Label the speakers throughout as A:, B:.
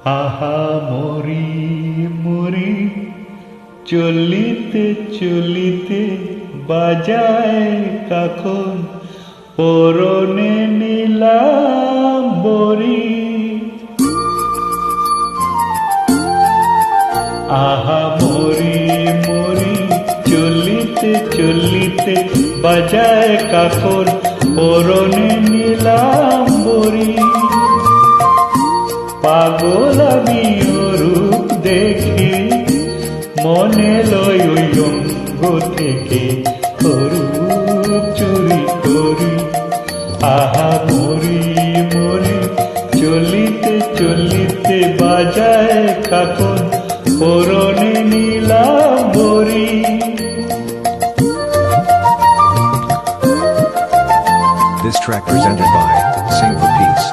A: আহা মরি মরি চলিতে চলিতে বাজায় কাখন পরনে নীলাম বরি আহা মরি মরি চলিতে চলিতে বাজায় কাখন পরনে নীলাম বরি পাগল আমি রূপ দেখি মনে লয় ওই অঙ্গ থেকে রূপ চুরি করি আহা মরি মরি চলিতে চলিতে বাজায় কাখন পরনে নীলাম বরি
B: This track presented by Sing for Peace.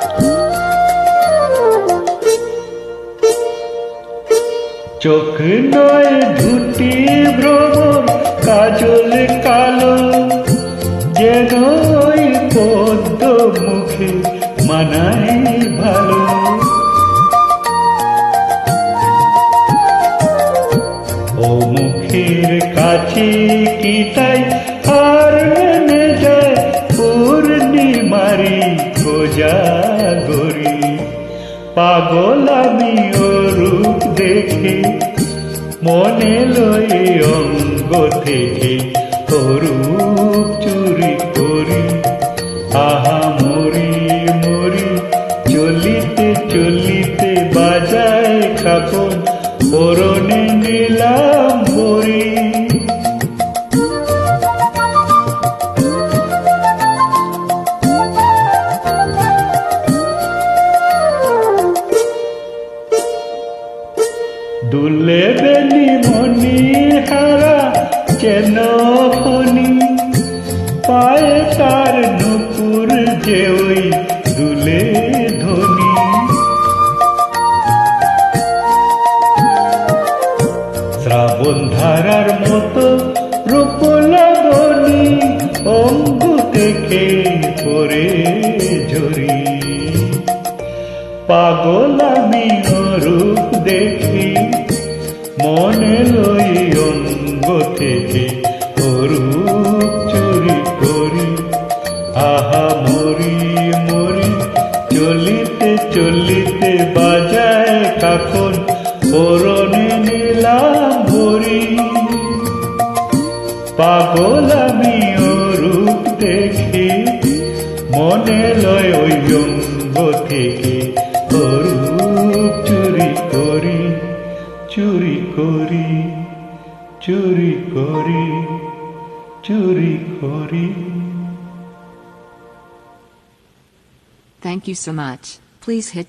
A: চোখ নয় দুটি ভ্রমর কাজল কালো যেন ওই পদ্ম মুখে মানাই ভালো ও মুখের কাছে কি তাই আর মেনে যায় পূর্ণিমারি কোজাগরি পাগল আমি ও রূপ দেখে মনে লয়ে অঙ্গ থেকে ও রূপ চুরি করি আহা মরি মরি চলিতে চলিতে বাজায় কাখন পরনে নীলাম বরি দুলে বেনি মনি হারা কেন ফনি পায়ে তার নুপুর যে ওই দুলে ধনি শ্রাবণ ধারার মতো রূপ লাগনি অঙ্গ থেকে পরে ঝরি পাগল আমি রূপ দেখি মনে লই অঙ্গ থেকে রূপ চুরি করি আহা মরি মরি চলিতে চলিতে বাজায় কাখন পরনে নীলাম বরি পাগল আমি রূপ দেখি মনে লয় ওই অঙ্গ থেকে রূপ চুরি করি চুরি করি চুরি করি চুরি করি
C: Thank you so much. Please hit the